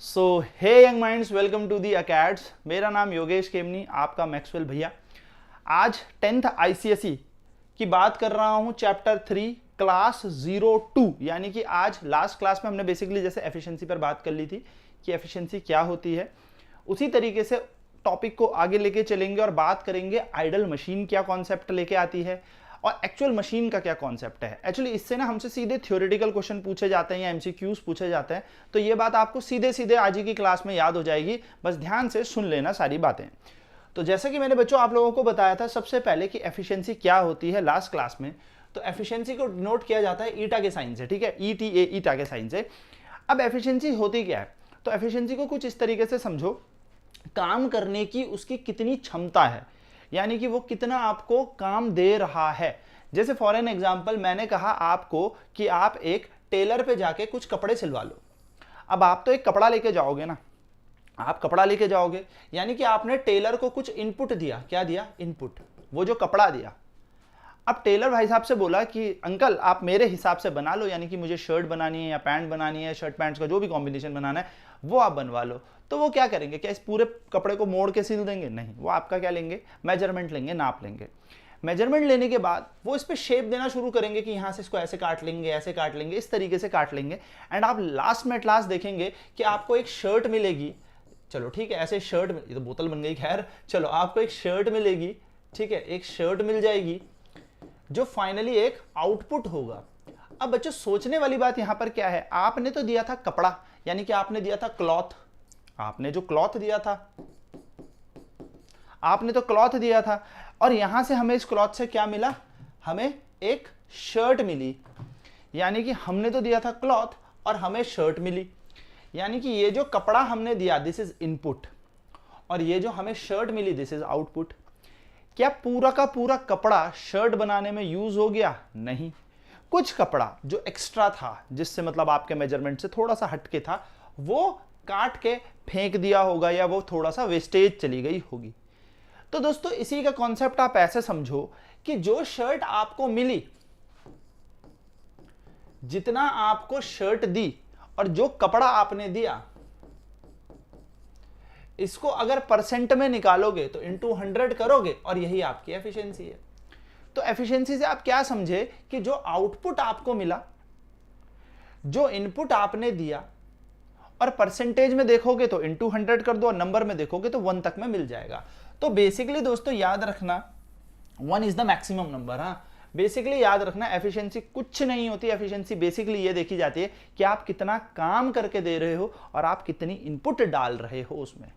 So hey young minds, welcome to the अकेड्स। मेरा नाम योगेश केमनी, आपका मैक्सवेल भैया। आज 10th आईसीएसई की बात कर रहा हूं, चैप्टर 3 क्लास 02। यानी कि आज लास्ट क्लास में हमने बेसिकली जैसे एफिशिएंसी पर बात कर ली थी कि एफिशिएंसी क्या होती है, उसी तरीके से टॉपिक को आगे लेके चलेंगे और बात करेंगे आइडल मशीन क्या कॉन्सेप्ट लेके आती है और एक्चुअल मशीन का क्या कॉन्सेप्ट है। एक्चुअली इससे ना हमसे सीधे थ्योरेटिकल क्वेश्चन पूछे जाते हैं या एमसीक्यूज पूछे जाते हैं, तो ये बात आपको सीधे सीधे आज ही की क्लास में याद हो जाएगी। बस ध्यान से सुन लेना सारी बातें। तो जैसे कि मैंने बच्चों आप लोगों को बताया था सबसे पहले कि एफिशिएंसी क्या होती है लास्ट क्लास में, तो एफिशिएंसी को नोट किया जाता है ईटा के साइन से, ठीक है, ETA ईटा के साइन से। अब एफिशिएंसी होती क्या है, तो एफिशिएंसी को कुछ इस तरीके से समझो, काम करने की उसकी कितनी क्षमता है, यानी कि वो कितना आपको काम दे रहा है। जैसे फॉर एन एग्जाम्पल मैंने कहा आपको कि आप एक टेलर पे जाके कुछ कपड़े सिलवा लो। अब आप तो एक कपड़ा लेके जाओगे ना, आप कपड़ा लेके जाओगे, यानी कि आपने टेलर को कुछ इनपुट दिया। क्या दिया? इनपुट, वो जो कपड़ा दिया। अब टेलर भाई साहब से बोला कि अंकल आप मेरे हिसाब से बना लो, यानी कि मुझे शर्ट बनानी है या पैंट बनानी है, शर्ट पैंट्स का जो भी कॉम्बिनेशन बनाना है वो आप बनवा लो। तो वो क्या करेंगे? क्या इस पूरे कपड़े को मोड़ के सिल देंगे? नहीं, वो आपका क्या लेंगे? मेजरमेंट लेंगे, नाप लेंगे। मेजरमेंट लेने के बाद वो इस पर शेप देना शुरू करेंगे कि यहाँ से इसको ऐसे काट लेंगे, ऐसे काट लेंगे, इस तरीके से काट लेंगे। एंड आप लास्ट में लास्ट देखेंगे कि आपको एक शर्ट मिलेगी। चलो ठीक है, ऐसे शर्ट, ये तो बोतल बन गई, खैर चलो, आपको एक शर्ट मिलेगी, ठीक है, एक शर्ट मिल जाएगी जो फाइनली एक आउटपुट होगा। अब बच्चों सोचने वाली बात यहां पर क्या है, आपने तो दिया था कपड़ा, यानी कि आपने दिया था क्लॉथ। आपने जो क्लॉथ दिया था, आपने तो क्लॉथ दिया था, और यहां से हमें इस क्लॉथ से क्या मिला? हमें एक शर्ट मिली। यानी कि हमने तो दिया था क्लॉथ और हमें शर्ट मिली। यानी कि ये जो कपड़ा हमने दिया दिस इज इनपुट, और ये जो हमें शर्ट मिली दिस इज आउटपुट। क्या पूरा का पूरा कपड़ा शर्ट बनाने में यूज हो गया? नहीं, कुछ कपड़ा जो एक्स्ट्रा था, जिससे मतलब आपके मेजरमेंट से थोड़ा सा हटके था, वो काट के फेंक दिया होगा या वो थोड़ा सा वेस्टेज चली गई होगी। तो दोस्तों इसी का कॉन्सेप्ट आप ऐसे समझो कि जो शर्ट आपको मिली, जितना आपको शर्ट दी और जो कपड़ा आपने दिया, इसको अगर परसेंट में निकालोगे तो इनटू 100 करोगे और यही आपकी एफिशिएंसी है। तो एफिशिएंसी से आप क्या समझे कि जो आउटपुट आपको मिला, जो इनपुट आपने दिया, और परसेंटेज में देखोगे तो इनटू 100 कर दो और नंबर में देखोगे तो 1 तक में मिल जाएगा। तो बेसिकली दोस्तों याद रखना 1 इज द मैक्सिमम नंबर। हाँ, बेसिकली याद रखना एफिशिएंसी कुछ नहीं होती। एफिशिएंसी बेसिकली ये देखी जाती है कि आप कितना काम करके दे रहे हो और आप कितनी इनपुट डाल रहे हो उसमें।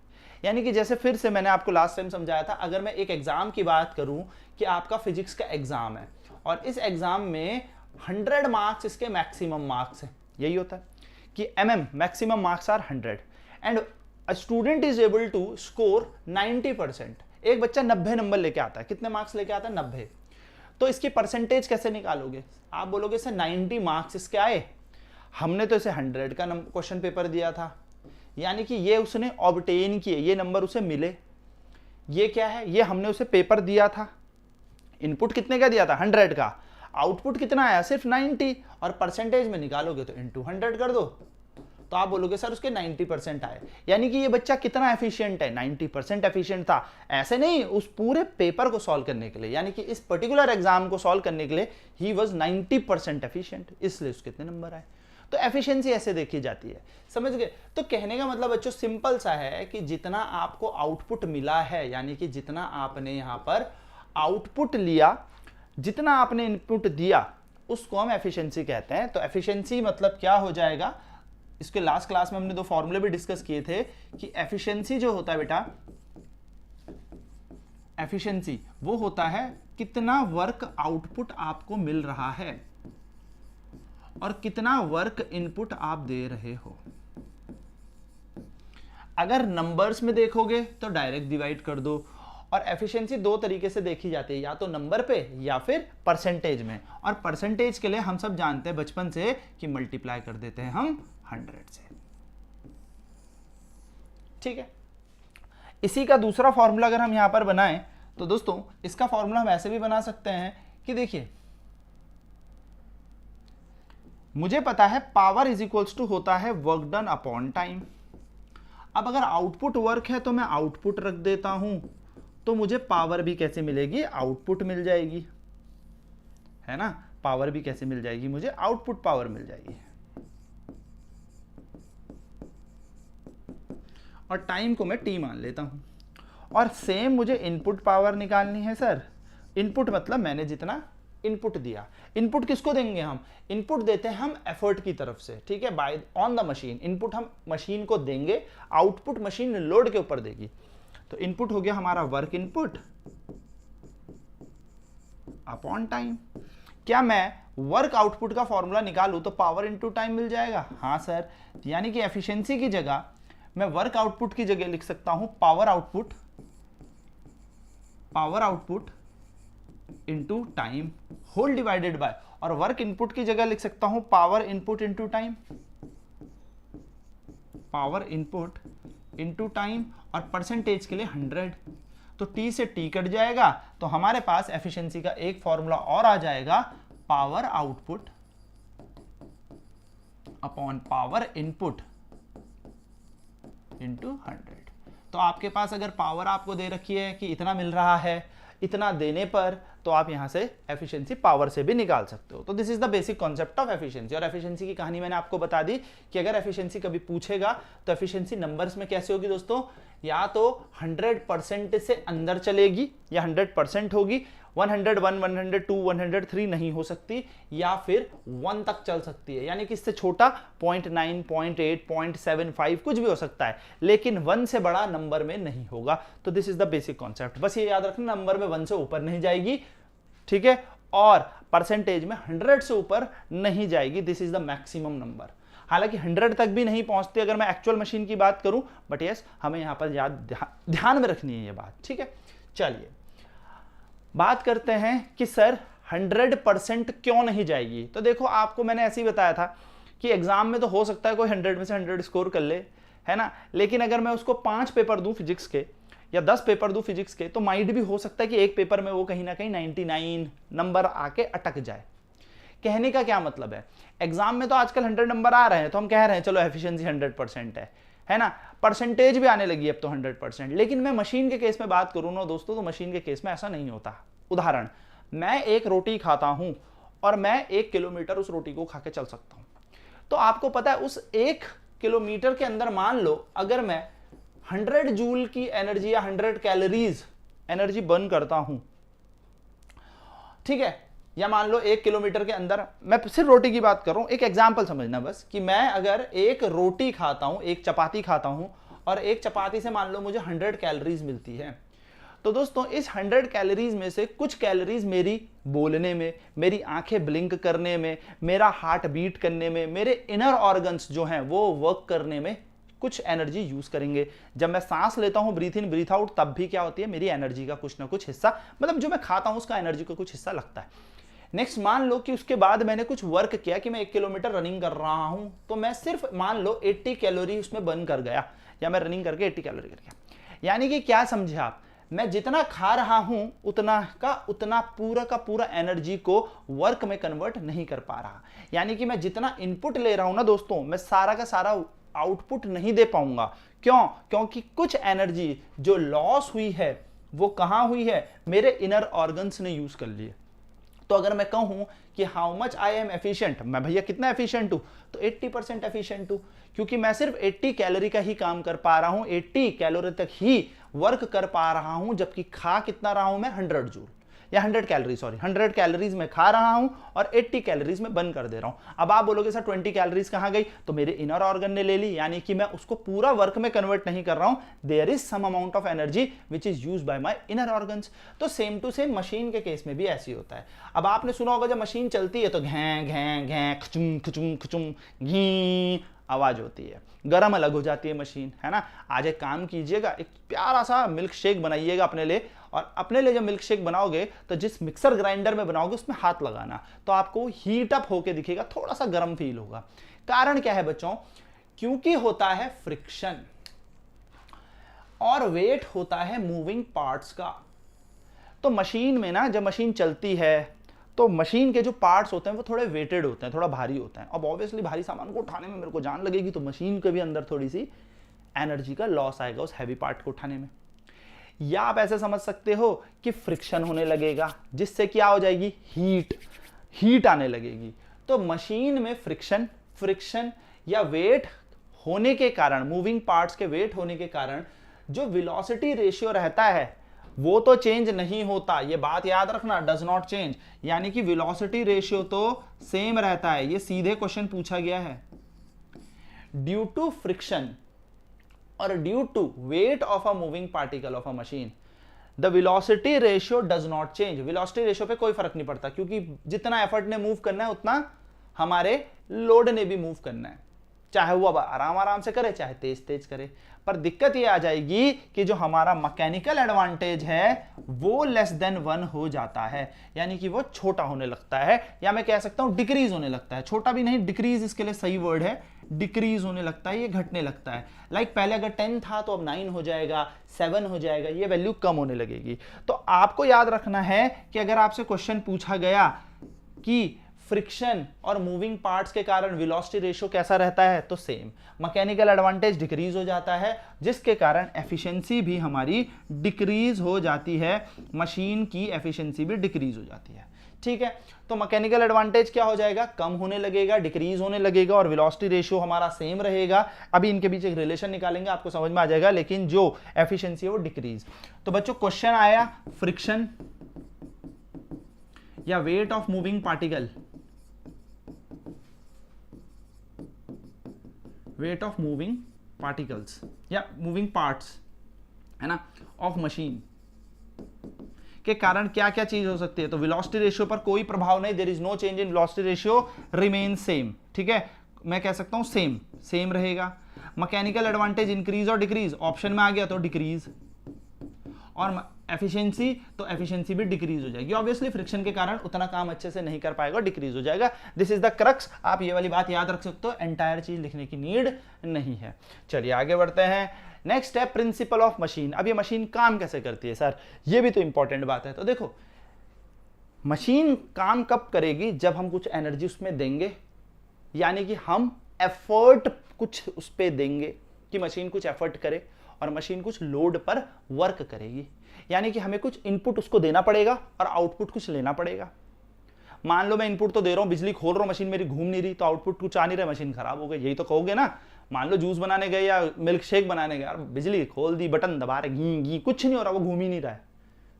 यानी कि जैसे फिर से मैंने आपको लास्ट टाइम समझाया था, अगर मैं एक एग्जाम की बात करूं कि आपका फिजिक्स का एग्जाम है और इस एग्जाम में 100 मार्क्स इसके मैक्सिमम मार्क्स है, यही होता है कि maximum marks are 100 and a student is able to score 90%। एक बच्चा 90 नंबर लेके आता है, कितने मार्क्स लेके आता है? 90। तो इसकी परसेंटेज कैसे निकालोगे? आप बोलोगे सर 90 मार्क्स इसके आए, हमने तो इसे 100 का क्वेश्चन पेपर दिया था, यानी कि ये उसने ऑब्टेन किए, ये नंबर उसे मिले। ये क्या है? ये हमने उसे पेपर दिया था, इनपुट कितने का दिया था? 100 का, आउटपुट कितना आया? सिर्फ 90, और परसेंटेज में निकालोगे तो इनटू 100 कर दो, तो आप बोलोगे सर उसके 90% आए। यानी कि ये बच्चा कितना एफिशिएंट है? 90% एफिशिएंट था। ऐसे नहीं, उस पूरे पेपर को सॉल्व करने के लिए, यानी कि इस पर्टिकुलर एग्जाम को सॉल्व करने के लिए ही वाज 90% एफिशिएंट, इसलिए उसके कितने नंबर आए। तो एफिशिएंसी ऐसे देखी जाती है, समझ गए? तो कहने का मतलब बच्चों सिंपल सा है कि जितना आपको आउटपुट मिला है, यानी कि जितना आपने यहां पर आउटपुट लिया, जितना आपने इनपुट दिया, उसको हम एफिशिएंसी कहते हैं। तो एफिशिएंसी मतलब क्या हो जाएगा? इसके लास्ट क्लास में हमने 2 फॉर्मूले भी डिस्कस किए थे कि एफिशिएंसी जो होता है बेटा, एफिशिएंसी वो होता है कितना वर्क आउटपुट आपको मिल रहा है और कितना वर्क इनपुट आप दे रहे हो। अगर नंबर्स में देखोगे तो डायरेक्ट डिवाइड कर दो, और एफिशिएंसी 2 तरीके से देखी जाती है, या तो नंबर पे या फिर परसेंटेज में। और परसेंटेज के लिए हम सब जानते हैं बचपन से कि मल्टीप्लाई कर देते हैं हम 100 से, ठीक है। इसी का दूसरा फॉर्मूला अगर हम यहां पर बनाएं तो दोस्तों इसका फॉर्मूला हम ऐसे भी बना सकते हैं कि देखिए, मुझे पता है पावर इज इक्वल्स टू होता है वर्क डन अपॉन टाइम। अब अगर आउटपुट वर्क है तो मैं आउटपुट रख देता हूं, तो मुझे पावर भी कैसे मिलेगी, आउटपुट मिल जाएगी, है ना। पावर भी कैसे मिल जाएगी, मुझे आउटपुट पावर मिल जाएगी। और टाइम को मैं टी मान लेता हूं। और सेम मुझे इनपुट पावर निकालनी है सर। इनपुट मतलब मैंने जितना इनपुट दिया। इनपुट किसको देंगे हम, इनपुट देते हैं हम एफर्ट की तरफ से, ठीक है, by on the machine. Input हम मशीन को देंगे, आउटपुट मशीन लोड के ऊपर देगी। तो इनपुट हो गया हमारा वर्क इनपुट अपॉन टाइम। क्या मैं वर्क आउटपुट का फॉर्मूला निकालूं तो पावर इनटू टाइम मिल जाएगा, हाँ सर। यानी कि एफिशिएंसी की जगह मैं वर्क आउटपुट की जगह लिख सकता हूं power output into time whole divided by, और वर्क इनपुट की जगह लिख सकता हूं power input into time, power input into time, और परसेंटेज के लिए 100। तो टी से टी कट जाएगा, तो हमारे पास एफिशिएंसी का एक फॉर्मूला और आ जाएगा, power output upon power input into 100। तो आपके पास अगर पावर आपको दे रखी है कि इतना मिल रहा है, इतना देने पर, तो आप यहां से एफिशिएंसी पावर से भी निकाल सकते हो। तो this is the basic concept of efficiency. और एफिशिएंसी की कहानी मैंने आपको बता दी कि अगर एफिशिएंसी कभी पूछेगा तो एफिशिएंसी नंबर्स में कैसे होगी दोस्तों, या तो 100% से अंदर चलेगी या 100% होगी, 101, 102, 103 नहीं हो सकती, या फिर 1 तक चल सकती है, यानी कि इससे छोटा 0.9, 0.8, 0.75 कुछ भी हो सकता है, लेकिन 1 से बड़ा नंबर में नहीं होगा। तो this is the basic concept. बस ये याद रखना, नंबर में 1 से ऊपर नहीं जाएगी, ठीक है, और परसेंटेज में 100 से ऊपर नहीं जाएगी। This is the maximum number. हालांकि 100 तक भी नहीं पहुंचती अगर मैं एक्चुअल मशीन की बात करूं, बट यस हमें यहां पर ध्यान में रखनी है ये बात, ठीक है। चलिए बात करते हैं कि सर 100% क्यों नहीं जाएगी। तो देखो, आपको मैंने ऐसे ही बताया था कि एग्जाम में तो हो सकता है कोई 100 में से 100 स्कोर कर ले, है ना, लेकिन अगर मैं उसको 5 पेपर दूं फिजिक्स के या 10 पेपर दूं फिजिक्स के, तो माइट भी हो सकता है कि एक पेपर में वो कहीं ना कहीं 99 नंबर आके अटक जाए। कहने का क्या मतलब है, एग्जाम में तो आजकल 100 नंबर आ रहे हैं, तो हम कह रहे हैं चलो एफिशिएंसी 100% है ना, परसेंटेज भी आने लगी अब तो 100%। लेकिन मैं मशीन के केस में बात करूं ना दोस्तों, तो मशीन के केस में ऐसा नहीं होता। उदाहरण, मैं एक रोटी खाता हूं और मैं 1 किलोमीटर उस रोटी को खा के चल सकता हूं। तो आपको पता है उस 1 किलोमीटर के अंदर मान लो अगर मैं 100 जूल की एनर्जी या 100 कैलोरीज एनर्जी बर्न करता हूं, ठीक है, या मान लो 1 किलोमीटर के अंदर, मैं सिर्फ रोटी की बात कर रहा हूं, एक एग्जांपल समझना बस, कि मैं अगर एक रोटी खाता हूं, एक चपाती खाता हूं, और एक चपाती से मान लो मुझे 100 कैलोरीज मिलती है, तो दोस्तों इस 100 कैलोरीज में से कुछ कैलोरीज मेरी बोलने में, मेरी आंखें ब्लिंक करने में, मेरा हार्ट बीट करने में, मेरे इनर ऑर्गन्स जो हैं वो वर्क करने में कुछ एनर्जी यूज करेंगे। जब मैं सांस लेता हूं, ब्रीथ इन ब्रीथ आउट, तब भी क्या होती है, मेरी एनर्जी का कुछ ना कुछ हिस्सा, मतलब जो मैं खाता हूं उसका एनर्जी का कुछ हिस्सा लगता है। नेक्स्ट, मान लो कि उसके बाद मैंने कुछ वर्क किया कि मैं 1 किलोमीटर रनिंग कर रहा हूं, तो मैं सिर्फ मान लो 80 कैलोरी उसमें बर्न कर गया, या मैं रनिंग करके 80 कैलोरी कर गया। यानी कि क्या समझे आप, मैं जितना खा रहा हूं उतना का उतना पूरा का पूरा एनर्जी को वर्क में कन्वर्ट नहीं कर पा रहा। यानी कि मैं जितना इनपुट ले रहा हूं ना दोस्तों, मैं सारा का सारा आउटपुट नहीं दे पाऊंगा। क्यों? क्योंकि कुछ एनर्जी जो लॉस हुई है वो कहां हुई है, मेरे इनर ऑर्गन्स ने यूज कर लिए। तो अगर मैं कहूं कि how much I am efficient, मैं भैया कितना एफिशिएंट हूं, तो 80% एफिशिएंट हूं, क्योंकि मैं सिर्फ 80 कैलोरी का ही काम कर पा रहा हूं, 80 कैलोरी तक ही वर्क कर पा रहा हूं, जबकि खा कितना रहा हूं मैं, 100 जूल या 100 कैलोरी, सॉरी 100 कैलोरीज में खा रहा हूं और 80 कैलोरीज में बर्न कर दे रहा हूं। अब आप बोलोगे सर 20 कैलोरीज कहां गई, तो मेरे इनर ऑर्गन ने ले ली, यानी कि मैं उसको पूरा वर्क में कन्वर्ट नहीं कर रहा हूं। There is some amount of energy which is used by my inner organs. तो सेम टू सेम मशीन के केस में भी ऐसे ही होता है। अब आपने सुना होगा जब मशीन चलती है तो घैं घैं घैं खचुम खचुम खचुम घी आवाज होती है, गरम अलग हो जाती है मशीन, है ना। आज एक काम कीजिएगा, एक प्यारा सा मिल्क शेक बनाइएगा अपने लिए, और अपने लिए जब मिल्क शेक बनाओगे तो जिस मिक्सर ग्राइंडर में बनाओगे उसमें हाथ लगाना, तो आपको हीट अप होके दिखेगा, थोड़ा सा गर्म फील होगा। कारण क्या है बच्चों, क्योंकि होता है फ्रिक्शन और वेट होता है मूविंग पार्ट्स का। तो मशीन में ना, जब मशीन चलती है तो मशीन के जो पार्ट्स होते हैं वो थोड़े वेटेड होते हैं, थोड़ा भारी होते हैं। अब ऑब्वियसली भारी सामान को उठाने में मेरे को जान लगेगी, तो मशीन के भी अंदर थोड़ी सी एनर्जी का लॉस आएगा उस हैवी पार्ट को उठाने में। या आप ऐसे समझ सकते हो कि फ्रिक्शन होने लगेगा, जिससे क्या हो जाएगी, हीट आने लगेगी। तो मशीन में फ्रिक्शन या वेट होने के कारण, मूविंग पार्ट्स के वेट होने के कारण जो वेलोसिटी रेशियो रहता है वो तो चेंज नहीं होता, ये बात याद रखना, डज नॉट चेंज। यानी कि वेलोसिटी रेशियो तो सेम रहता है। ये सीधे क्वेश्चन पूछा गया है। ड्यू टू फ्रिक्शन और due to weight of a moving particle of a machine the velocity ratio does not change. Velocity ratio पे कोई फर्क नहीं पड़ता, क्योंकि जितना एफर्ट ने मूव करना है उतना हमारे लोड ने भी मूव करना है, चाहे वो अब आराम आराम से करे चाहे तेज तेज करे। पर दिक्कत ये आ जाएगी कि जो हमारा मैकेनिकल एडवांटेज है वो लेस देन 1 हो जाता है, यानी कि वो छोटा होने लगता है, या मैं कह सकता हूं डिक्रीज होने लगता है। छोटा भी नहीं, डिक्रीज इसके लिए सही वर्ड है, डिक्रीज होने लगता है, ये घटने लगता है। लाइक पहले अगर 10 था तो अब 9 हो जाएगा, 7 हो जाएगा, ये वैल्यू कम होने लगेगी। तो आपको याद रखना है कि अगर आपसे क्वेश्चन पूछा गया कि फ्रिक्शन और मूविंग पार्ट्स के कारण वेलोसिटी रेशियो कैसा रहता है, तो सेम। मैकेनिकल एडवांटेज डिक्रीज हो जाता है, जिसके कारण एफिशिएंसी भी हमारी डिक्रीज हो जाती है, मशीन की एफिशिएंसी भी डिक्रीज हो जाती है। ठीक है, तो मैकेनिकल एडवांटेज क्या हो जाएगा, कम होने लगेगा, डिक्रीज होने लगेगा, और वेलोसिटी रेशियो हमारा सेम रहेगा। अभी इनके बीच एक रिलेशन निकालेंगे, आपको समझ में आ जाएगा, लेकिन जो एफिशिएंसी है वो डिक्रीज। तो बच्चों क्वेश्चन आया फ्रिक्शन या weight of moving particle, weight of moving particles या मूविंग पार्ट्स, है ना, ऑफ मशीन के कारण क्या क्या चीज हो सकती है। तो वेलोसिटी रेशियो पर कोई प्रभाव नहीं, there is no change in velocity ratio, remain same. ठीक है, मैं कह सकता हूं सेम रहेगा। मैकेनिकल एडवांटेज इंक्रीज और डिक्रीज, ऑप्शन में आ गया तो डिक्रीज, और एफिशिएंसी तो एफिशिएंसी भी डिक्रीज हो जाएगी। ऑब्वियसली फ्रिक्शन के कारण उतना काम अच्छे से नहीं कर पाएगा, डिक्रीज हो जाएगा। दिस इज द क्रक्स, आप ये वाली बात याद रख सकते हो, एंटायर चीज लिखने की नीड नहीं है। चलिए आगे बढ़ते हैं। नेक्स्ट है प्रिंसिपल ऑफ मशीन। अब ये मशीन काम कैसे करती है सर, ये भी तो इंपॉर्टेंट बात है। तो देखो, मशीन काम कब करेगी, जब हम कुछ एनर्जी उसमें देंगे, यानी कि हम एफर्ट कुछ उस पर देंगे कि मशीन कुछ एफर्ट करे, और मशीन कुछ लोड पर वर्क करेगी, यानी कि हमें कुछ इनपुट उसको देना पड़ेगा और आउटपुट कुछ लेना पड़ेगा। मान लो मैं इनपुट तो दे रहा हूं, बिजली खोल रहा हूं, मशीन मेरी घूम नहीं रही, तो आउटपुट कुछ आ नहीं रहा, मशीन खराब हो गई, यही तो कहोगे ना। मान लो जूस बनाने गए या मिल्क शेक बनाने गए, बिजली खोल दी, बटन दबा रहे, घी घी, कुछ नहीं हो रहा, वो घूम ही नहीं रहा है,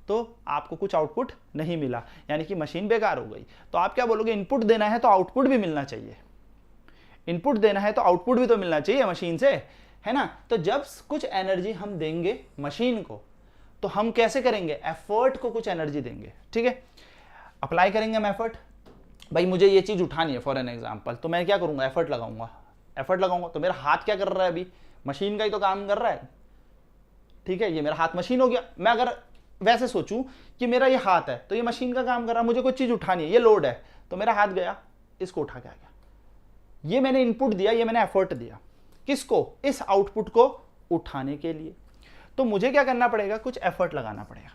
तो आपको कुछ आउटपुट नहीं मिला, यानी कि मशीन बेकार हो गई। तो आप क्या बोलोगे, इनपुट देना है तो आउटपुट भी मिलना चाहिए, इनपुट देना है तो आउटपुट भी तो मिलना चाहिए मशीन से, है ना। तो जब कुछ एनर्जी हम देंगे मशीन को, तो हम कैसे करेंगे, एफर्ट को कुछ एनर्जी देंगे। ठीक है, अप्लाई करेंगे हम एफर्ट। भाई मुझे ये चीज उठानी है फॉर एन एग्जांपल, तो मैं क्या करूंगा, एफर्ट लगाऊंगा। तो मेरा हाथ क्या कर रहा है, अभी मशीन का ही तो काम कर रहा है। ठीक है, ये मेरा हाथ मशीन हो गया। मैं अगर वैसे सोचूं कि मेरा ये हाथ है, तो ये मशीन का काम कर रहा है, मुझे कोई चीज उठानी है, ये लोड है, तो मेरा हाथ गया, इसको उठा के आ गया। ये मैंने इनपुट दिया, ये मैंने एफर्ट दिया, किसको, इस आउटपुट को उठाने के लिए। तो मुझे क्या करना पड़ेगा, कुछ एफर्ट लगाना पड़ेगा।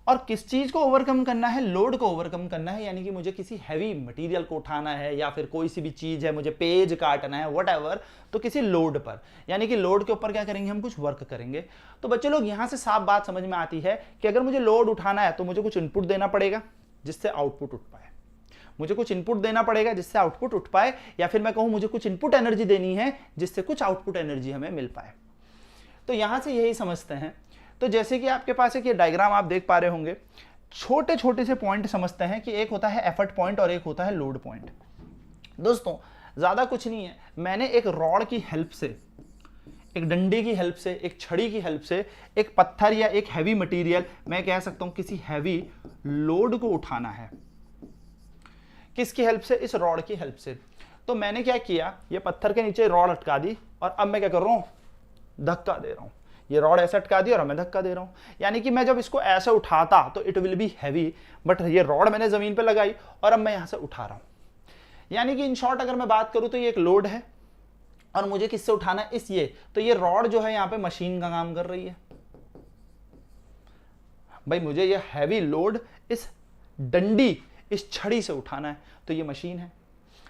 और किस चीज को ओवरकम करना है, लोड को ओवरकम करना है, यानी कि मुझे किसी हैवी मटेरियल को उठाना है, या फिर कोई सी भी चीज है, मुझे पेज काटना है, व्हाटएवर, तो किसी लोड पर, यानी कि लोड के ऊपर क्या करेंगे, हम कुछ वर्क करेंगे। तो बच्चे लोग यहां से साफ बात समझ में आती है कि अगर मुझे लोड उठाना है तो मुझे कुछ इनपुट देना पड़ेगा जिससे आउटपुट उठ पाए, मुझे कुछ इनपुट देना पड़ेगा जिससे आउटपुट उठ पाए, या फिर मैं कहूं मुझे कुछ इनपुट एनर्जी देनी है जिससे कुछ आउटपुट एनर्जी हमें मिल पाए। तो यहां से यही समझते हैं। तो जैसे कि आपके पास एक ये डायग्राम आप देख पा रहे होंगे, छोटे छोटे से पॉइंट समझते हैं कि एक होता है एफर्ट पॉइंट और एक होता है लोड पॉइंट। दोस्तों ज्यादा कुछ नहीं है, मैंने एक रॉड की हेल्प से, एक डंडे की हेल्प से, एक छड़ी की हेल्प से, एक पत्थर या एक हैवी मटेरियल, मैं कह सकता हूं किसी हैवी लोड को उठाना है। किसकी हेल्प से, इस रॉड की हेल्प से। तो मैंने क्या किया, ये पत्थर के नीचे रॉड अटका दी, और अब मैं क्या कर रहा हूं, धक्का दे रहा हूं। ये रॉड ऐसे अटका दी और मैं धक्का दे रहा हूं, यानी कि मैं जब इसको ऐसे उठाता तो it will be heavy, but ये रॉड मैंने जमीन पे लगाई और अब मैं यहां से उठा रहा हूं। यानी कि इन शॉर्ट अगर मैं बात करूं तो ये एक लोड है, और मुझे किससे उठाना है, इस ये, तो ये रॉड जो है यहां पे मशीन का काम कर रही है। भाई मुझे ये हैवी लोड इस डंडी, इस छड़ी से उठाना है, तो ये मशीन है।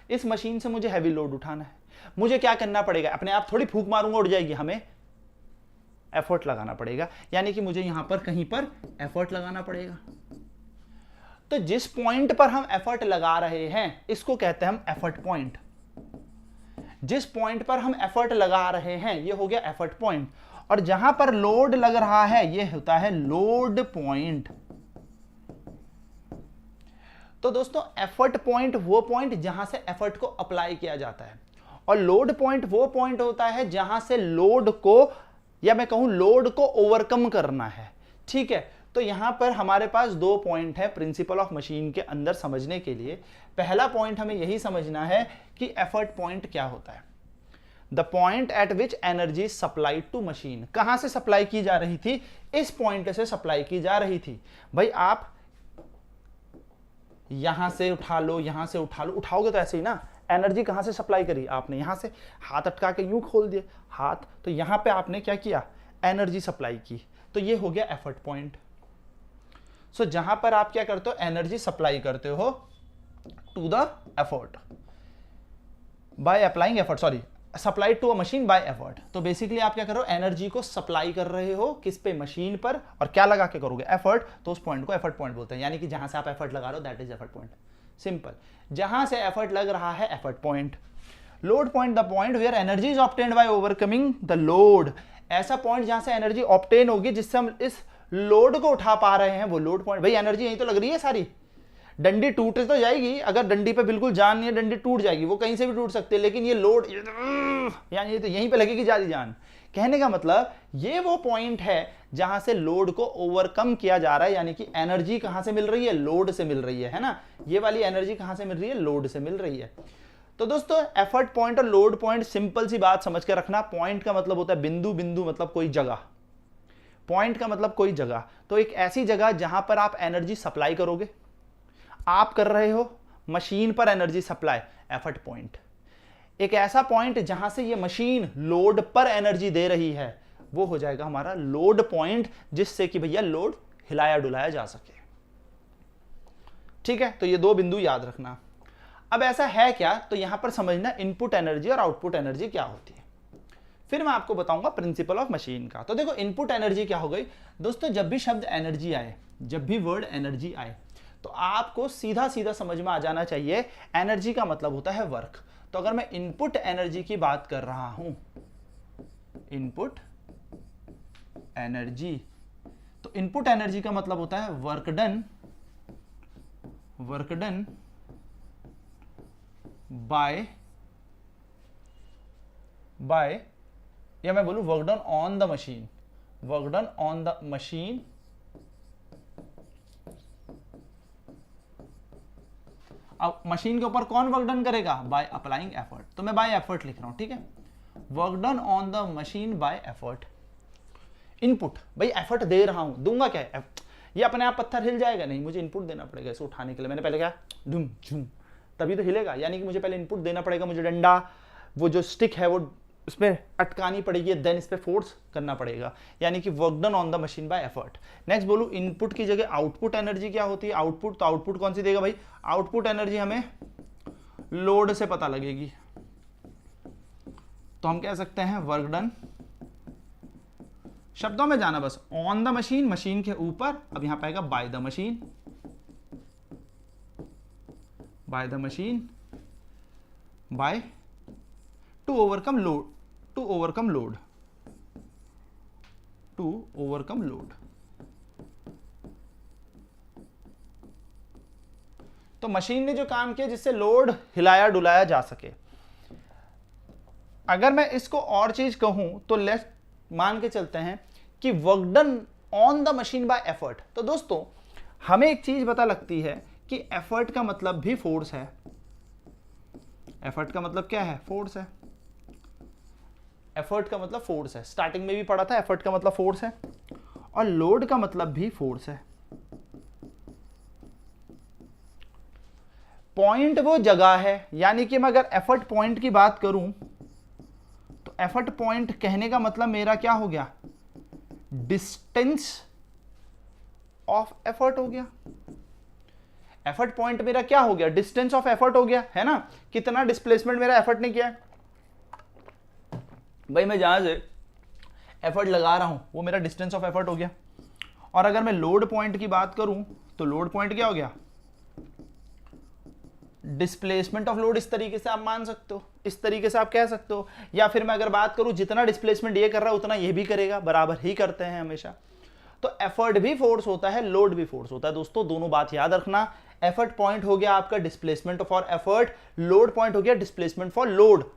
इस मशीन से मुझे हैवी लोड उठाना है। मुझे क्या करना पड़ेगा, अपने आप थोड़ी फूंक मारूंगा उड़ जाएगी, हमें एफर्ट लगाना पड़ेगा, यानी कि मुझे यहां पर कहीं पर एफर्ट लगाना पड़ेगा। तो जिस पॉइंट पर हम एफर्ट लगा रहे हैं इसको कहते हैं हम एफर्ट पॉइंट। जिस पॉइंट पर हम एफर्ट लगा रहे हैं ये हो गया एफर्ट पॉइंट, और जहां पर लोड लग रहा है ये होता है लोड पॉइंट। तो दोस्तों एफर्ट पॉइंट वो पॉइंट जहां से एफर्ट को अप्लाई किया जाता है, और लोड पॉइंट वो पॉइंट होता है जहां से लोड को, या मैं कहूं लोड को ओवरकम करना है। ठीक है, तो यहां पर हमारे पास दो पॉइंट है प्रिंसिपल ऑफ मशीन के अंदर समझने के लिए। पहला पॉइंट हमें यही समझना है कि एफर्ट पॉइंट क्या होता है। The point at which energy supply to machine, कहां से सप्लाई की जा रही थी, इस पॉइंट से सप्लाई की जा रही थी। भाई आप यहां से उठा लो, यहां से उठा लो, उठाओगे तो ऐसे ही ना, एनर्जी कहां से सप्लाई करी आपने, यहां से हाथ अटका के यूं खोल दिए हाथ, तो यहां पे आपने क्या किया, एनर्जी सप्लाई की, तो ये हो गया एफर्ट पॉइंट। सो जहां पर आप क्या करते हो, एनर्जी सप्लाई करते हो to the effort by applying effort, sorry supply to a machine by effort. तो बेसिकली आप क्या कर रहे हो, एनर्जी को सप्लाई कर रहे हो किस पे, मशीन पर, और क्या लगा के करोगे, एफर्ट, तो उस पॉइंट को एफर्ट पॉइंट बोलते हैं। यानी कि जहां से आप एफर्ट लगा रहे हो that is effort point. Simple, जहां से एफर्ट लग रहा है effort point. Load point, the point where energy is obtained by overcoming the load, ऐसा पॉइंट जहां से एनर्जी ऑब्टेन होगी जिससे हम इस लोड को उठा पा रहे हैं, वो लोड पॉइंट। भाई एनर्जी यहीं तो लग रही है सारी, डंडी टूट तो जाएगी, अगर डंडी पे बिल्कुल जान नहीं है डंडी टूट जाएगी, वो कहीं से भी टूट सकती है, लेकिन ये लोड यानी ये तो यहीं पे लगेगी ज्यादा जान। कहने का मतलब ये वो पॉइंट है जहां से लोड को ओवरकम किया जा रहा है, यानी कि एनर्जी कहां से मिल रही है, लोड से मिल रही है ना, ये वाली एनर्जी कहां से मिल रही है, लोड से मिल रही है। तो दोस्तों एफर्ट पॉइंट और लोड पॉइंट सिंपल सी बात समझ के रखना। पॉइंट का मतलब होता है बिंदु, बिंदु मतलब कोई जगह, पॉइंट का मतलब कोई जगह, तो एक ऐसी जगह जहां पर आप एनर्जी सप्लाई करोगे, आप कर रहे हो मशीन पर एनर्जी सप्लाई, एफर्ट पॉइंट। एक ऐसा पॉइंट जहां से ये मशीन लोड पर एनर्जी दे रही है, वो हो जाएगा हमारा लोड पॉइंट, जिससे कि भैया लोड हिलाया डुलाया जा सके। ठीक है, तो ये दो बिंदु याद रखना। अब ऐसा है क्या, तो यहां पर समझना इनपुट एनर्जी और आउटपुट एनर्जी क्या होती है, फिर मैं आपको बताऊंगा प्रिंसिपल ऑफ मशीन का। तो देखो इनपुट एनर्जी क्या हो गई दोस्तों, जब भी शब्द एनर्जी आए, जब भी वर्ड एनर्जी आए, तो आपको सीधा सीधा समझ में आ जाना चाहिए एनर्जी का मतलब होता है वर्क। तो अगर मैं इनपुट एनर्जी की बात कर रहा हूं, इनपुट एनर्जी, तो इनपुट एनर्जी का मतलब होता है work done, work done by, या मैं बोलूं work done on the machine, work done on the machine अब मशीन के ऊपर कौन वर्क डन करेगा, बाय अप्लाइंग एफर्ट, तो मैं बाय एफर्ट लिख रहा हूं। ठीक है, work done on the machine by effort. Input, भाई एफर्ट दे रहा हूं, दूंगा क्या, ये अपने आप पत्थर हिल जाएगा, नहीं, मुझे इनपुट देना पड़ेगा इसे उठाने के लिए। मैंने पहले क्या धूम झूम, तभी तो हिलेगा, यानी कि मुझे पहले इनपुट देना पड़ेगा, मुझे डंडा, वो जो स्टिक है वो उसमें अटकानी पड़ेगी, देन इस पे फोर्स करना पड़ेगा, यानी कि work done on the machine by effort. Next बोलूं इनपुट की जगह आउटपुट एनर्जी क्या होती है, आउटपुट, तो आउटपुट कौन सी देगा भाई, आउटपुट एनर्जी हमें लोड से पता लगेगी, तो हम कह सकते हैं वर्क डन, शब्दों में जाना बस, ऑन द मशीन, मशीन के ऊपर, अब यहां पाएगा by the machine, by the machine, by to overcome load, to overcome load, to overcome load. तो मशीन ने जो काम किया जिससे लोड हिलाया डुलाया जा सके। अगर मैं इसको और चीज कहूं तो लेट्स मान के चलते हैं कि work done on the machine by effort. तो दोस्तों हमें एक चीज पता लगती है कि एफर्ट का मतलब भी फोर्स है। एफर्ट का मतलब क्या है, फोर्स है। एफर्ट का मतलब फोर्स है, स्टार्टिंग में भी पढ़ा था, एफर्ट का मतलब फोर्स है, और लोड का मतलब भी फोर्स है। पॉइंट वो जगह है, यानी कि मैं अगर एफर्ट पॉइंट की बात करूं तो एफर्ट पॉइंट कहने का मतलब मेरा क्या हो गया, डिस्टेंस ऑफ एफर्ट हो गया। एफर्ट पॉइंट मेरा क्या हो गया, डिस्टेंस ऑफ एफर्ट हो गया, है ना, कितना डिस्प्लेसमेंट मेरा एफर्ट ने किया है। भाई मैं जहां से एफर्ट लगा रहा हूं वो मेरा डिस्टेंस ऑफ एफर्ट हो गया, और अगर मैं लोड पॉइंट की बात करूं तो लोड पॉइंट क्या हो गया, डिस्प्लेसमेंट ऑफ लोड। इस तरीके से आप मान सकते हो, इस तरीके से आप कह सकते हो। या फिर मैं अगर बात करूं जितना डिस्प्लेसमेंट ये कर रहा है उतना ये भी करेगा, बराबर ही करते हैं हमेशा। तो एफर्ट भी फोर्स होता है, लोड भी फोर्स होता है दोस्तों, दोनों बात याद रखना। एफर्ट पॉइंट हो गया आपका displacement for effort, load point हो गया डिस्प्लेसमेंट फॉर लोड।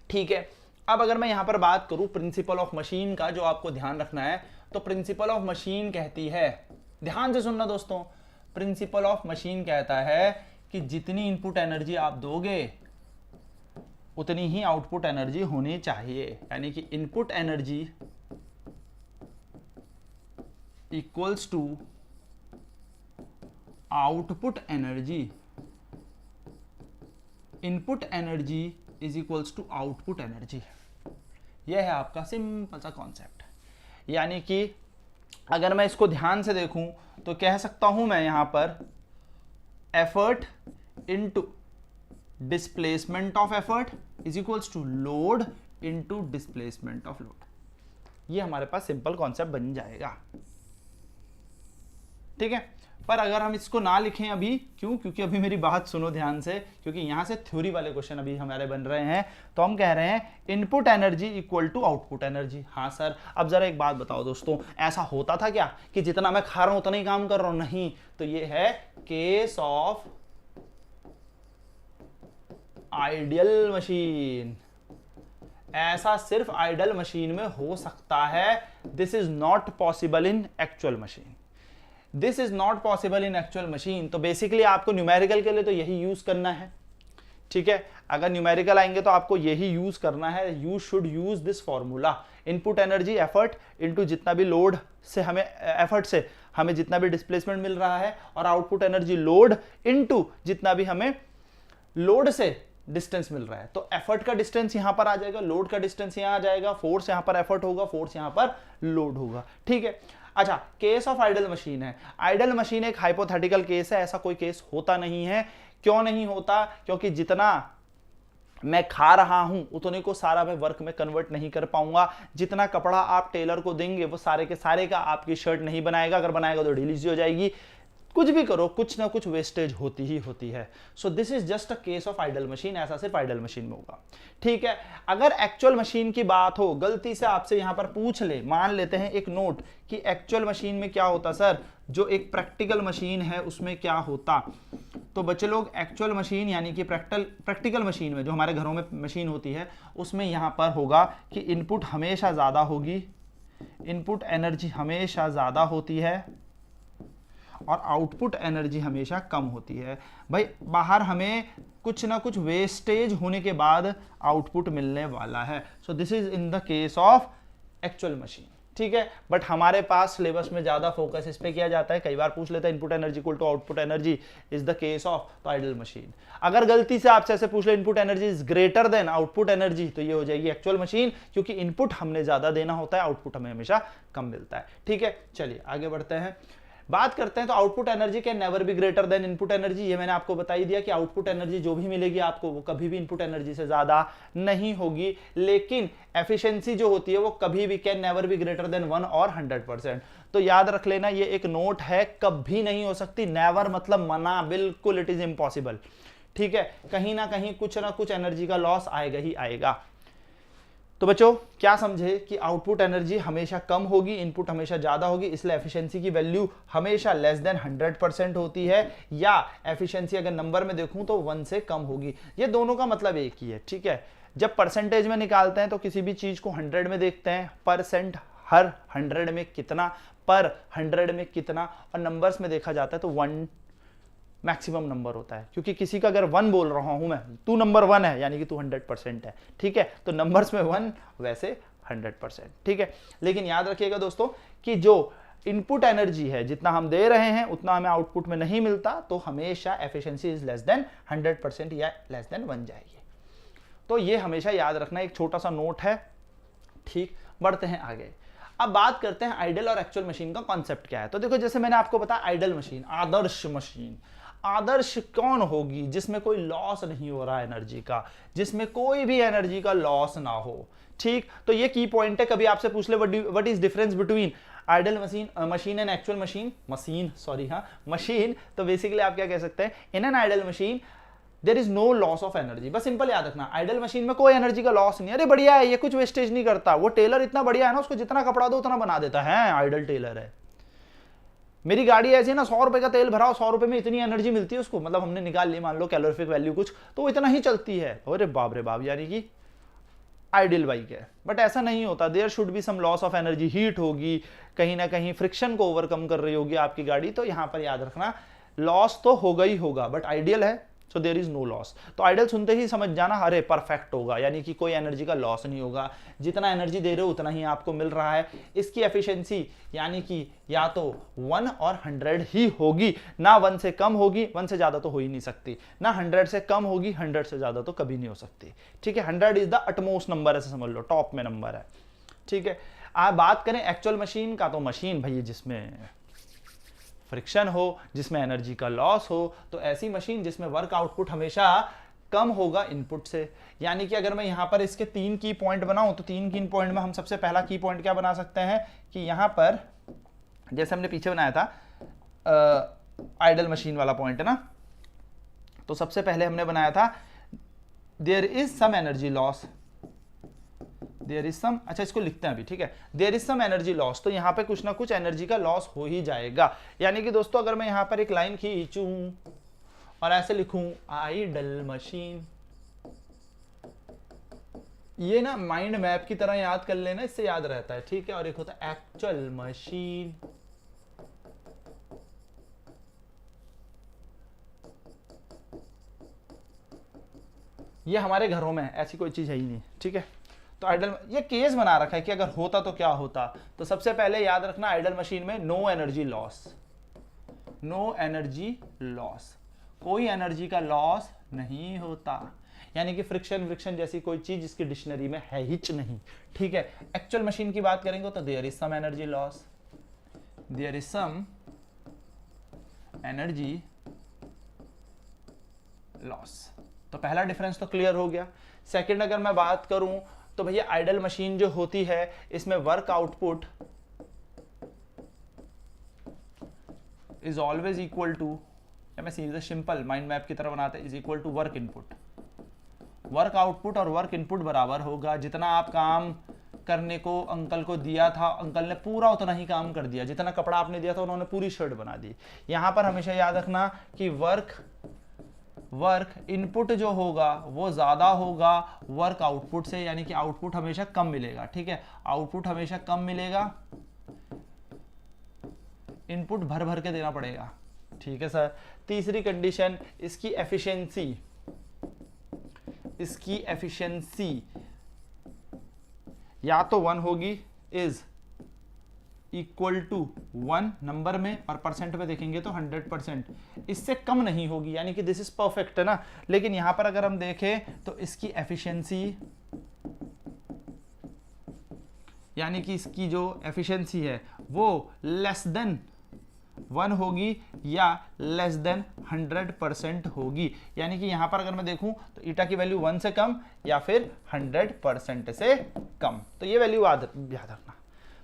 ठीक है, अब अगर मैं यहां पर बात करूं प्रिंसिपल ऑफ मशीन का, जो आपको ध्यान रखना है, तो प्रिंसिपल ऑफ मशीन कहती है, ध्यान से सुनना दोस्तों, प्रिंसिपल ऑफ मशीन कहता है कि जितनी इनपुट एनर्जी आप दोगे उतनी ही आउटपुट एनर्जी होनी चाहिए। यानी कि input energy equals to output energy, input energy is equals to output energy. यह है आपका सिंपल सा कॉन्सेप्ट। यानी कि अगर मैं इसको ध्यान से देखूं तो कह सकता हूं मैं यहां पर effort into displacement of effort is equals to load into displacement of load. ये हमारे पास सिंपल कॉन्सेप्ट बन जाएगा। ठीक है, पर अगर हम इसको ना लिखें अभी, क्यों, क्योंकि अभी मेरी बात सुनो ध्यान से, क्योंकि यहां से थ्योरी वाले क्वेश्चन अभी हमारे बन रहे हैं। तो हम कह रहे हैं input energy equal to output energy. हाँ सर, अब जरा एक बात बताओ दोस्तों, ऐसा होता था क्या कि जितना मैं खा रहा हूं उतना ही काम कर रहा हूं? नहीं, तो ये है केस ऑफ आइडियल मशीन। ऐसा सिर्फ आइडियल मशीन में हो सकता है। This is not possible in actual machine, this is not possible in actual machine. तो बेसिकली आपको न्यूमेरिकल के लिए तो यही यूज करना है। ठीक है, अगर न्यूमेरिकल आएंगे तो आपको यही यूज करना है। You should use this formula, input energy effort into जितना भी लोड से हमें, एफर्ट से हमें जितना भी डिस्प्लेसमेंट मिल रहा है, और आउटपुट एनर्जी लोड इनटू जितना भी हमें लोड से डिस्टेंस मिल रहा है। तो एफर्ट का डिस्टेंस यहां पर आ जाएगा, लोड का डिस्टेंस यहां आ जाएगा, फोर्स यहां पर एफर्ट होगा, फोर्स यहां पर लोड होगा। ठीक है, अच्छा, केस ऑफ आइडल मशीन है। आइडल मशीन एक हाइपोथेटिकल केस है, ऐसा कोई केस होता नहीं है। क्यों नहीं होता? क्योंकि जितना मैं खा रहा हूं उतने को सारा मैं वर्क में कन्वर्ट नहीं कर पाऊंगा। जितना कपड़ा आप टेलर को देंगे वो सारे के सारे का आपकी शर्ट नहीं बनाएगा, अगर बनाएगा तो ढीली सी हो जाएगी। कुछ भी करो, कुछ ना कुछ वेस्टेज होती ही होती है। So this is just a case of ideal machine, ऐसा सिर्फ आइडल मशीन में होगा। ठीक है, अगर एक्चुअल मशीन की बात हो, गलती से आपसे यहां पर पूछ ले, मान लेते हैं एक नोट कि एक्चुअल मशीन में क्या होता सर, जो एक प्रैक्टिकल मशीन है उसमें क्या होता। तो बच्चे लोग, एक्चुअल मशीन यानी कि प्रैक्टिकल मशीन में जो हमारे घरों में मशीन होती है उसमें यहां पर होगा कि इनपुट हमेशा ज्यादा होगी, इनपुट एनर्जी हमेशा ज्यादा होती है और आउटपुट एनर्जी हमेशा कम होती है। भाई बाहर हमें कुछ ना कुछ वेस्टेज होने के बाद आउटपुट मिलने वाला है। So this is in the case of actual machine. ठीक है, बट हमारे पास सिलेबस में ज्यादा फोकस इस पे किया जाता है। कई बार पूछ लेता है input energy equal to output energy is the case of ideal machine. अगर गलती से आपसे ऐसे पूछ ले input energy is greater than output energy, तो ये हो जाएगी एक्चुअल मशीन, क्योंकि इनपुट हमने ज्यादा देना होता है, आउटपुट हमें हमेशा कम मिलता है। ठीक है, चलिए आगे बढ़ते हैं, बात करते हैं। तो output energy can never be greater than input energy. ये मैंने आपको बता ही दिया कि आउटपुट एनर्जी जो भी मिलेगी आपको वो कभी भी इनपुट एनर्जी से ज्यादा नहीं होगी, लेकिन एफिशिएंसी जो होती है वो कभी भी can never be greater than 1 और 100%। तो याद रख लेना, ये एक नोट है, कभी नहीं हो सकती। नेवर मतलब मना, बिल्कुल इट इज इम्पॉसिबल। ठीक है, कहीं ना कहीं कुछ ना कुछ एनर्जी का लॉस आएगा ही आएगा। तो बच्चों क्या समझे कि आउटपुट एनर्जी हमेशा कम होगी, इनपुट हमेशा ज्यादा होगी, इसलिए एफिशिएंसी की वैल्यू हमेशा लेस देन 100% होती है, या एफिशिएंसी अगर नंबर में देखूं तो 1 से कम होगी। ये दोनों का मतलब एक ही है। ठीक है, जब परसेंटेज में निकालते हैं तो किसी भी चीज को 100 में देखते हैं, परसेंट हर 100 में कितना, पर 100 में कितना, और नंबर्स में देखा जाता है तो 1 मैक्सिमम नंबर होता है। क्योंकि किसी का अगर 1 बोल रहा हूं मैं, तू नंबर 1 है यानी कि तू 100% है। ठीक है, तो नंबर्स में 1, वैसे 100%। ठीक है, लेकिन याद रखिएगा दोस्तों कि जो इनपुट एनर्जी है जितना हम दे रहे हैं उतना हमें आउटपुट में नहीं मिलता, तो हमेशा एफिशिएंसी इज लेस देन 100% या लेस देन 1 जाएगी। तो ये हमेशा याद रखना, एक छोटा सा नोट है। ठीक, बढ़ते हैं आगे। अब बात करते हैं आइडल और एक्चुअल मशीन का कॉन्सेप्ट क्या है। तो देखो, जैसे मैंने आपको बताया आइडल मशीन, आदर्श मशीन। आदर्श कौन होगी? जिसमें कोई लॉस नहीं हो रहा एनर्जी का, जिसमें कोई भी एनर्जी का लॉस ना हो। ठीक, तो ये की पॉइंट है। कभी आपसे पूछ ले what is difference between ideal machine and actual machine, तो बेसिकली आप क्या कह सकते हैं, in an ideal machine there is no loss of energy. बस सिंपल याद रखना, आइडल मशीन में कोई एनर्जी का लॉस नहीं। अरे बढ़िया है, ये कुछ वेस्टेज नहीं करता। वो टेलर इतना बढ़िया है ना, उसको जितना कपड़ा दो उतना बना देता है, आइडल टेलर है। मेरी गाड़ी ऐसी है ना, 100 रुपए का तेल भराओ, 100 रुपए में इतनी एनर्जी मिलती है उसको, मतलब हमने निकाल ली मान लो कैलोरीफिक वैल्यू कुछ, तो वो इतना ही चलती है। अरे बाप रे बाप, यानी कि आइडियल बाइक है। बट ऐसा नहीं होता, there should be some loss of energy, heat होगी, कहीं ना कहीं फ्रिक्शन को ओवरकम कर रही होगी आपकी गाड़ी। तो यहां पर याद रखना लॉस तो होगा ही होगा, बट आइडियल है so there is no loss. तो आइडियल सुनते ही समझ जाना अरे परफेक्ट होगा, यानी कि कोई एनर्जी का लॉस नहीं होगा, जितना एनर्जी दे रहे हो उतना ही आपको मिल रहा है। इसकी एफिशिएंसी यानी कि या तो 1 और 100 ही होगी, ना 1 से कम होगी, 1 से ज्यादा तो हो ही नहीं सकती, ना 100 से कम होगी, 100 से ज्यादा तो कभी नहीं हो सकती। ठीक है, 100 इज द अटमोस्ट नंबर, ऐसे समझ लो, टॉप में नंबर है। ठीक है, आप बात करें एक्चुअल मशीन का, तो मशीन भाई जिसमें फ्रिक्शन हो, जिसमें एनर्जी का लॉस हो, तो ऐसी मशीन जिसमें वर्क आउटपुट हमेशा कम होगा इनपुट से। यानी कि अगर मैं यहां पर इसके 3 की पॉइंट बनाऊं, तो 3 की पॉइंट में हम सबसे पहला की पॉइंट क्या बना सकते हैं कि यहां पर जैसे हमने पीछे बनाया था आइडल मशीन वाला पॉइंट है ना, तो सबसे पहले हमने बनाया था there is some energy loss, there is some, अच्छा इसको लिखते हैं अभी, ठीक है, there is some energy loss. तो यहां पे कुछ ना कुछ एनर्जी का लॉस हो ही जाएगा। यानी कि दोस्तों अगर मैं यहां पर एक लाइन खींचूं और ऐसे लिखूं आइडल मशीन, ये ना माइंड मैप की तरह याद कर लेना, इससे याद रहता है। ठीक है, और एक होता है एक्चुअल मशीन, ये हमारे घरों में ऐसी कोई चीज है ही नहीं। ठीक है, तो आइडल ये केस बना रखा है कि अगर होता तो क्या होता। तो सबसे पहले याद रखना आइडल मशीन में no energy loss, no energy loss, कोई एनर्जी का लॉस नहीं होता। यानी कि फ्रिक्शन जैसी कोई चीज जिसकी डिक्शनरी में है ही नहीं। ठीक है, एक्चुअल मशीन की बात करेंगे तो there is some energy loss, there is some energy loss. तो पहला डिफरेंस तो क्लियर हो गया। सेकंड अगर मैं बात करूं तो भैया आइडल मशीन जो होती है इसमें work output is always equal to, या मैं सीधे सिंपल माइंड मैप की तरह बनाते हैं, is equal to work input. Work output और वर्क इनपुट बराबर होगा। जितना आप काम करने को अंकल को दिया था, अंकल ने पूरा उतना ही काम कर दिया। जितना कपड़ा आपने दिया था उन्होंने पूरी शर्ट बना दी। यहां पर हमेशा याद रखना कि वर्क इनपुट जो होगा वो ज्यादा होगा वर्क आउटपुट से, यानी कि आउटपुट हमेशा कम मिलेगा। ठीक है, आउटपुट हमेशा कम मिलेगा, इनपुट भर भर के देना पड़ेगा। ठीक है सर। तीसरी कंडीशन, इसकी एफिशिएंसी या तो 1 होगी, इज इक्वल टू 1 नंबर में, और परसेंट में देखेंगे तो 100%, इससे कम नहीं होगी। यानी कि दिस इज परफेक्ट है ना। लेकिन यहां पर अगर हम देखें तो इसकी एफिशिएंसी, यानी कि इसकी जो एफिशिएंसी है वो लेस देन 1 होगी या लेस देन 100% होगी। यानी कि यहां पर अगर मैं देखूं तो ईटा की वैल्यू 1 से कम या फिर 100% से कम। तो ये वैल्यू याद रखना।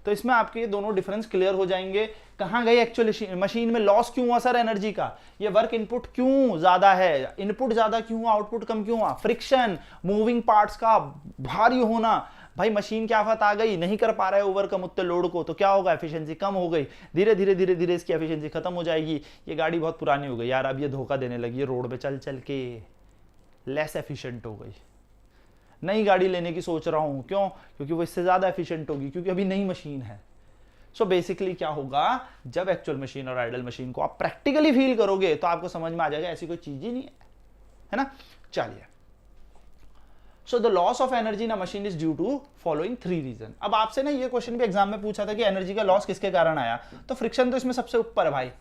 तो इसमें आपके ये दोनों डिफरेंस क्लियर हो जाएंगे। कहां गए एक्चुअल मशीन में लॉस क्यों हुआ सर एनर्जी का, ये वर्क इनपुट क्यों ज्यादा है, इनपुट ज्यादा क्यों हुआ, आउटपुट कम क्यों हुआ, फ्रिक्शन, मूविंग पार्ट्स का भारी होना। भाई मशीन क्या आफत आ गई, नहीं कर पा रहा है ओवरकम उतने लोड को, तो क्या होगा, एफिशिएंसी कम हो गई। धीरे धीरे इसकी एफिशिएंसी खत्म हो जाएगी। ये गाड़ी बहुत पुरानी हो गई यार, अब ये धोखा देने लगी है रोड पे चल चल के, लेस एफिशिएंट हो गई। नई गाड़ी लेने की सोच रहा हूं, क्यों, क्योंकि वो इससे ज्यादा एफिशिएंट होगी, क्योंकि अभी नई मशीन है। सो बेसिकली क्या होगा, जब एक्चुअल मशीन और आइडल मशीन को आप प्रैक्टिकली फील करोगे तो आपको समझ में आ जाएगा ऐसी कोई चीज ही नहीं है ना। चलिए, so the loss of energy in a machine is due to following 3 reason. अब आपसे ना ये क्वेश्चन भी एग्जाम में पूछा था कि एनर्जी का लॉस किसके कारण आया, तो फ्रिक्शन तो इसमें सबसे ऊपर है भाई,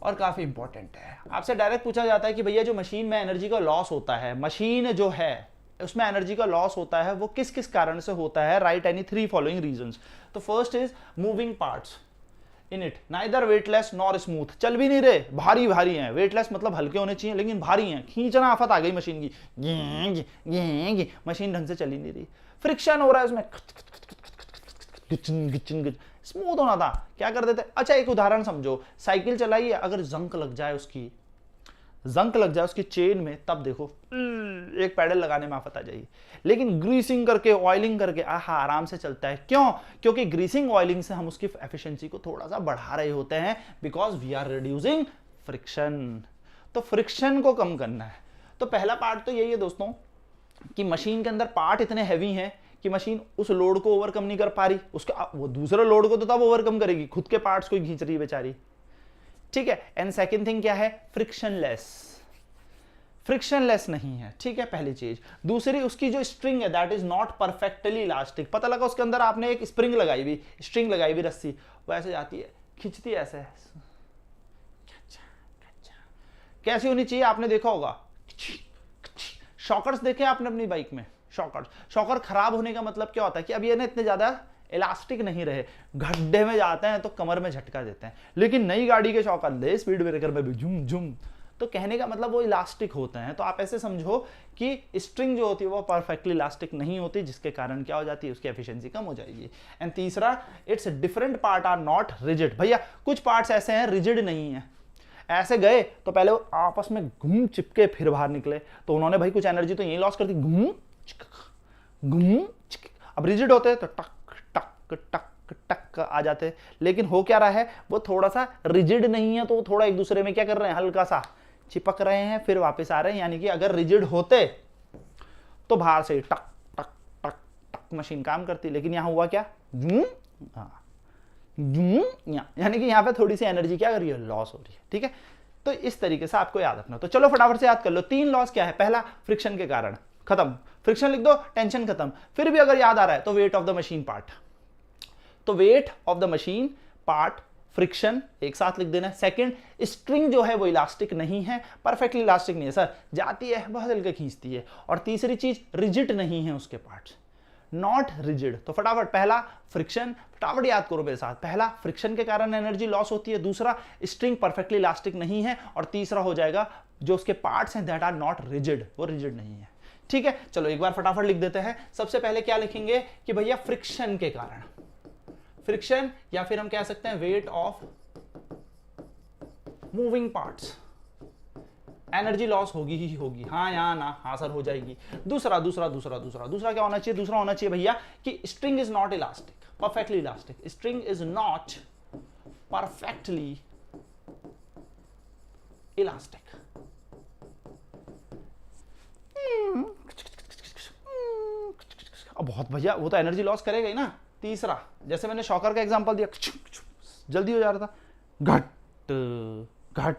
और काफी इंपॉर्टेंट है। आपसे डायरेक्ट पूछा जाता है कि भैया जो मशीन में एनर्जी का लॉस होता है, मशीन जो है उसमें एनर्जी का लॉस होता है, वो किस किस कारण से होता है, राइट एनी 3 फॉलोइंग रीजंस। तो first is moving parts, in it neither weightless nor smooth, चल भी नहीं रहे, भारी भारी हैं। वेटलेस मतलब हल्के होने चाहिए लेकिन भारी हैं, खींचना आफत आ गई मशीन की, मशीन ढंग से चल ही नहीं रही, फ्रिक्शन हो रहा है उसमें, स्मूथ होना था, क्या कर देते। अच्छा एक उदाहरण समझो, साइकिल चलाई है, अगर जंक लग जाए उसकी चेन में, तब देखो एक पैडल लगाने में आफत आ जाएगी। लेकिन ग्रीसिंग करके ऑयलिंग करके आहा आराम से चलता है। क्यों? क्योंकि ग्रीसिंग ऑयलिंग से हम उसकी एफिशिएंसी को थोड़ा सा बढ़ा रहे होते हैं, because we are reducing friction. तो फ्रिक्शन को कम करना है। तो पहला पार्ट तो यही है दोस्तों कि मशीन के अंदर पार्ट इतने हैवी हैं कि मशीन उस लोड को ओवरकम नहीं कर पा रही, उसका वो दूसरे लोड को तो तब ओवरकम करेगी, खुद के पार्ट्स को खींच रही है बेचारी, ठीक है। एंड सेकंड थिंग क्या है, फ्रिक्शनलेस नहीं है, ठीक है, पहली चीज। दूसरी, उसकी जो स्ट्रिंग है that is not perfectly elastic. पता लगा उसके अंदर आपने एक स्ट्रिंग लगाई हुई रस्सी, वो ऐसे जाती है, खिंचती है ऐसे, कैसी होनी चाहिए आपने देखा होगा, शॉकर्स देखे आपने अपनी बाइक में, शॉकर खराब होने का मतलब क्या होता है कि अब ये ना इतने ज्यादा इलास्टिक नहीं रहे, गड्ढे में जाते हैं तो कमर में झटका देते हैं। लेकिन नई गाड़ी के शॉकर ले स्पीड ब्रेकर में भी झुम झुम, तो कहने का मतलब वो इलास्टिक होते हैं। तो आप ऐसे समझो कि स्ट्रिंग जो होती है वो परफेक्टली इलास्टिक नहीं होती, जिसके कारण क्या हो जाती है, उसकी एफिशिएंसी कम हो जाएगी। एंड तीसरा, it's different part are not rigid. भैया कुछ पार्ट्स ऐसे हैं रिजिड नहीं है, ऐसे गए तो पहले वो आपस में घूम चिपके फिर बाहर निकले, तो उन्होंने भाई कुछ एनर्जी तो यही लॉस कर दी, घूम। अब रिजिड होते हैं तो टक टक टक टक आ जाते हैं, लेकिन हो क्या रहा है, वो थोड़ा सा रिजिड नहीं है, तो वो थोड़ा एक दूसरे में क्या कर रहे हैं, हल्का सा चिपक रहे हैं, फिर वापस आ रहे हैं। यानी कि अगर रिजिड होते तो बाहर से टक टक टक टक मशीन काम करती, लेकिन यहां हुआ क्या, यानी कि यहां पे थोड़ी सी एनर्जी क्या कर रही है, लॉस हो रही है, ठीक है। तो इस तरीके से आपको याद रखना। तो चलो फटाफट से याद कर लो, 3 लॉस क्या है। पहला, फ्रिक्शन के कारण, खत्म, फ्रिक्शन लिख दो, टेंशन खत्म। फिर भी अगर याद आ रहा है तो weight of the machine part, तो weight of the machine part, friction एक साथ लिख देना। सेकंड, स्ट्रिंग जो है वो इलास्टिक नहीं है, परफेक्टली इलास्टिक नहीं है सर, जाती है बहुत हल्के खींचती है। और तीसरी चीज, रिजिड नहीं है उसके पार्ट्स, नॉट रिजिड। तो फटाफट पहला फ्रिक्शन, फटाफट याद करो मेरे साथ, पहला फ्रिक्शन के कारण एनर्जी लॉस होती है, दूसरा स्ट्रिंग परफेक्टली इलास्टिक नहीं है, और तीसरा हो जाएगा जो उसके पार्ट्स हैं दैट आर नॉट रिजिड, वो रिजिड नहीं है, ठीक है। चलो एक बार फटाफट लिख देते हैं। सबसे पहले क्या लिखेंगे कि भैया फ्रिक्शन के कारण, फ्रिक्शन या फिर हम कह सकते हैं weight of moving parts, energy loss होगी ही होगी, हाँ या ना, हाँ सर हो जाएगी। दूसरा क्या होना चाहिए, दूसरा होना चाहिए भैया कि string is not elastic, perfectly elastic, string is not perfectly elastic. अब बहुत भैया वो तो एनर्जी लॉस करेगा ही ना। तीसरा, जैसे मैंने शॉकर का एग्जांपल दिया, जल्दी हो जा रहा था, घट घट,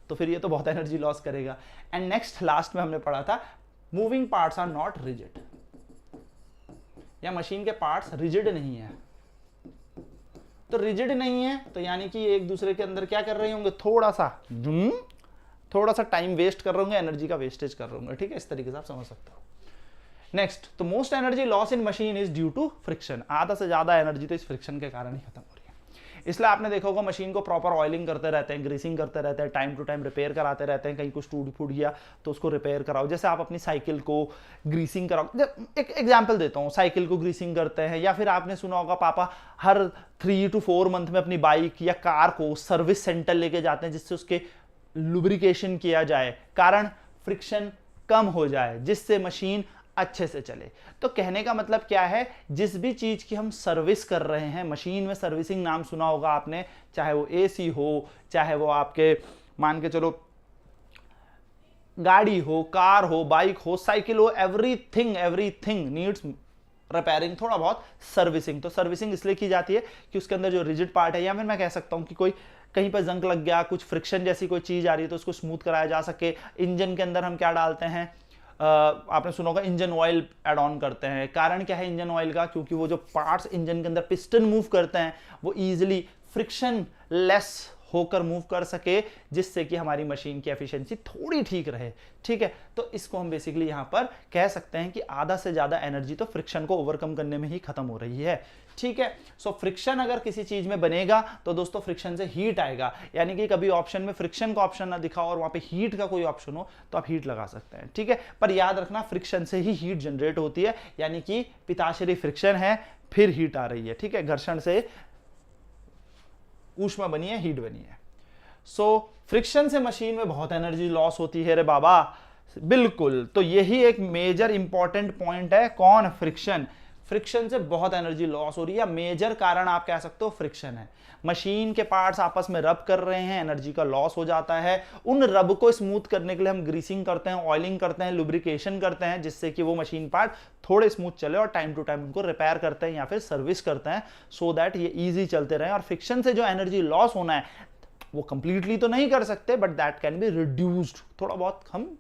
तो फिर ये तो बहुत एनर्जी लॉस करेगा। एंड नेक्स्ट लास्ट में हमने पढ़ा था moving parts are not rigid, या मशीन के पार्ट्स रिजिड नहीं है। तो रिजिड नहीं है तो यानी कि एक दूसरे के अंदर क्या कर रहे होंगे, थोड़ा सा टाइम वेस्ट कर रहे होंगे, एनर्जी का वेस्टेज कर रहे होंगे, ठीक है। इस तरीके से आप समझ सकते हो। नेक्स्ट, तो most energy loss in machine is due to friction, आधा से ज्यादा एनर्जी तो इस फ्रिक्शन के कारण ही खत्म हो रही है। इसलिए आपने देखा होगा मशीन को प्रॉपर ऑयलिंग करते रहते हैं, ग्रीसिंग करते रहते हैं, टाइम टू टाइम रिपेयर कराते रहते हैं, कहीं कुछ टूट फूट गया तो उसको रिपेयर कराओ। जैसे आप अपनी साइकिल को ग्रीसिंग कराओ, एक एग्जाम्पल देता हूँ, साइकिल को ग्रीसिंग करते हैं, या फिर आपने सुना होगा पापा हर 3 to 4 मंथ में अपनी बाइक या कार को सर्विस सेंटर लेके जाते हैं, जिससे उसके लुब्रिकेशन किया जाए, कारण फ्रिक्शन कम हो जाए, जिससे मशीन अच्छे से चले। तो कहने का मतलब क्या है, जिस भी चीज की हम सर्विस कर रहे हैं, मशीन में सर्विसिंग नाम सुना होगा आपने, चाहे वो एसी हो, चाहे वो आपके मान के चलो गाड़ी हो, कार हो, बाइक हो, साइकिल हो, एवरीथिंग नीड्स रिपेयरिंग, थोड़ा बहुत सर्विसिंग। तो सर्विसिंग इसलिए की जाती है कि उसके अंदर जो रिजिड पार्ट है, या फिर मैं कह सकता हूं कि कोई कहीं पर जंग लग गया, कुछ फ्रिक्शन जैसी कोई चीज आ रही है तो उसको स्मूथ कराया जा सके। इंजन के अंदर हम क्या डालते हैं, आपने सुना होगा इंजन ऑयल एड ऑन करते हैं। कारण क्या है इंजन ऑयल का, क्योंकि वो जो पार्ट्स इंजन के अंदर पिस्टन मूव करते हैं वो इजीली फ्रिक्शन लेस होकर मूव कर सके, जिससे कि हमारी मशीन की एफिशिएंसी थोड़ी ठीक रहे। ठीक है, तो इसको हम बेसिकली यहां पर कह सकते हैं कि आधा से ज्यादा एनर्जी तो फ्रिक्शन को ओवरकम करने में ही खत्म हो रही है। ठीक है, सो फ्रिक्शन अगर किसी चीज में बनेगा तो दोस्तों फ्रिक्शन से हीट आएगा, यानी कि कभी ऑप्शन में फ्रिक्शन का ऑप्शन ना दिखा और वहां पे हीट का कोई ऑप्शन हो तो आप हीट लगा सकते हैं। ठीक है, पर याद रखना फ्रिक्शन से ही हीट जनरेट होती है, यानी कि पिताश्री फ्रिक्शन है फिर हीट आ रही है। ठीक है, घर्षण से ऊष्मा बनी है, हीट बनी है। सो फ्रिक्शन से मशीन में बहुत एनर्जी लॉस होती है रे बाबा, बिल्कुल। तो यही एक मेजर इंपॉर्टेंट पॉइंट है, कौन? फ्रिक्शन। फ्रिक्शन से बहुत एनर्जी लॉस हो रही है, मेजर कारण आप कह सकते हो फ्रिक्शन है। मशीन के पार्ट्स आपस में रब कर रहे हैं, एनर्जी का लॉस हो जाता है। उन रब को स्मूथ करने के लिए हम ग्रीसिंग करते हैं, ऑयलिंग करते हैं, लुब्रिकेशन करते हैं, जिससे कि वो मशीन पार्ट थोड़े स्मूथ चले, और टाइम टू टाइम उनको रिपेयर करते हैं या फिर सर्विस करते हैं, सो दैट ये ईजी चलते रहे। और फ्रिक्शन से जो एनर्जी लॉस होना है वो कंप्लीटली तो नहीं कर सकते, but that can be reduced, थोड़ा बहुत हम